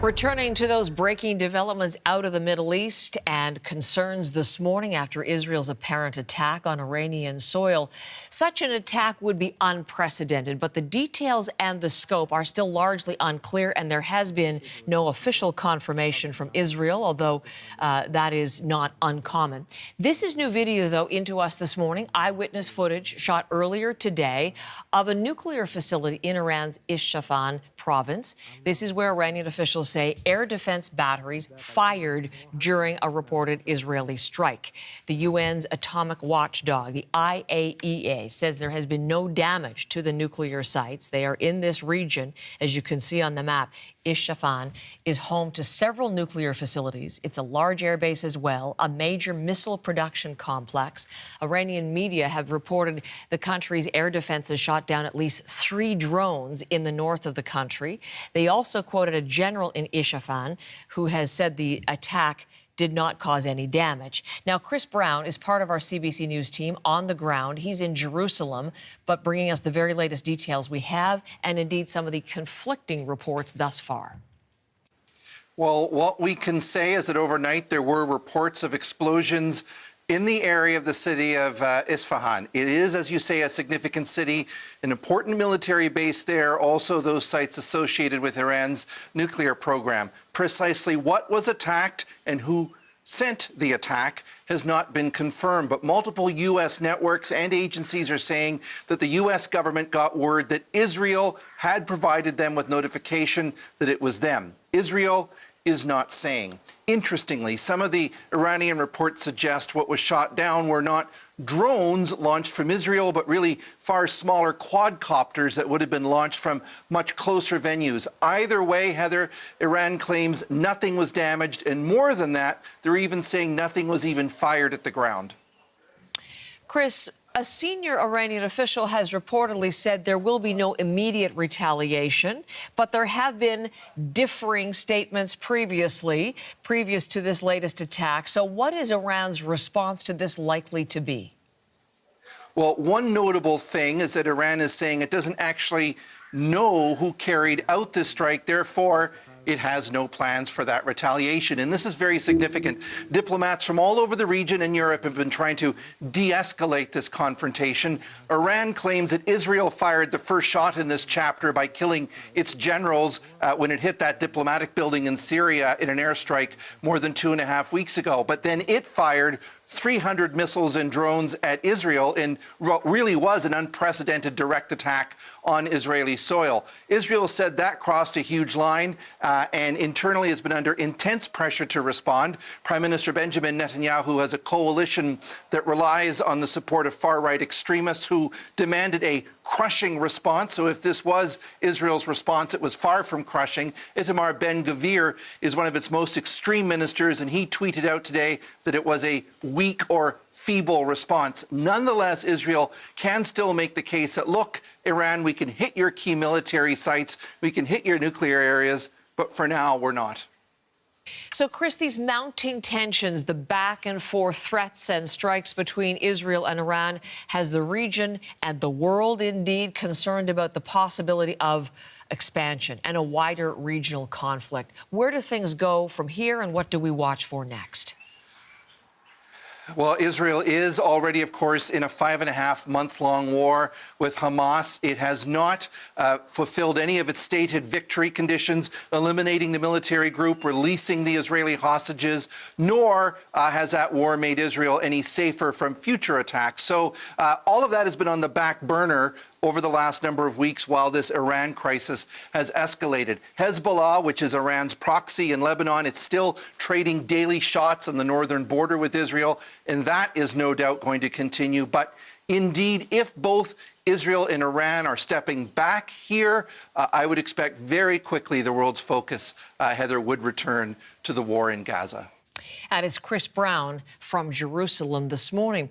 Returning to those breaking developments out of the Middle East and concerns this morning after Israel's apparent attack on Iranian soil. Such an attack would be unprecedented, but the details and the scope are still largely unclear, and there has been no official confirmation from Israel, although that is not uncommon. This is new video, though, into us this morning. Eyewitness footage shot earlier today of a nuclear facility in Iran's Isfahan province. This is where Iranian officials say air defense batteries fired during a reported Israeli strike. The UN's atomic watchdog, the IAEA, says there has been no damage to the nuclear sites. They are in this region, as you can see on the map. Isfahan is home to several nuclear facilities. It's a large airbase as well, a major missile production complex. Iranian media have reported the country's air defenses shot down at least 3 drones in the north of the country. They also quoted a general in Isfahan who has said the attack did not cause any damage. Now, Chris Brown is part of our CBC News team on the ground. He's in Jerusalem, but bringing us the very latest details we have, and indeed some of the conflicting reports thus far. Well, what we can say is that overnight there were reports of explosions in the area of the city of Isfahan. It is, as you say, a significant city, an important military base there, also those sites associated with Iran's nuclear program. Precisely what was attacked and who sent the attack has not been confirmed, but multiple U.S. networks and agencies are saying that the U.S. government got word that Israel had provided them with notification that it was them. Israel is not saying. Interestingly, some of the Iranian reports suggest what was shot down were not drones launched from Israel, but really far smaller quadcopters that would have been launched from much closer venues. Either way, Heather, Iran claims nothing was damaged, and more than that, they're even saying nothing was even fired at the ground. Chris, a senior Iranian official has reportedly said there will be no immediate retaliation, but there have been differing statements previous to this latest attack. So what is Iran's response to this likely to be? Well, one notable thing is that Iran is saying it doesn't actually know who carried out this strike, therefore it has no plans for that retaliation. And this is very significant. Diplomats from all over the region and Europe have been trying to de-escalate this confrontation. Iran claims that Israel fired the first shot in this chapter by killing its generals when it hit that diplomatic building in Syria in an airstrike more than 2.5 weeks ago. But then it fired 300 missiles and drones at Israel in what really was an unprecedented direct attack on Israeli soil. Israel said that crossed a huge line and internally has been under intense pressure to respond. Prime Minister Benjamin Netanyahu has a coalition that relies on the support of far-right extremists who demanded a crushing response. So if this was Israel's response, it was far from crushing. Itamar Ben-Gvir is one of its most extreme ministers, and he tweeted out today that it was a weak or feeble response. Nonetheless, Israel can still make the case that, look, Iran, we can hit your key military sites, we can hit your nuclear areas, but for now, we're not. So, Chris, these mounting tensions, the back and forth threats and strikes between Israel and Iran, has the region and the world indeed concerned about the possibility of expansion and a wider regional conflict. Where do things go from here, and what do we watch for next? Well, Israel is already, of course, in a 5.5-month-long war with Hamas. It has not fulfilled any of its stated victory conditions, eliminating the military group, releasing the Israeli hostages, nor has that war made Israel any safer from future attacks. So all of that has been on the back burner over the last number of weeks while this Iran crisis has escalated. Hezbollah, which is Iran's proxy in Lebanon, it's still trading daily shots on the northern border with Israel, and that is no doubt going to continue. But indeed, if both Israel and Iran are stepping back here, I would expect very quickly the world's focus, Heather, would return to the war in Gaza. That is Chris Brown from Jerusalem this morning.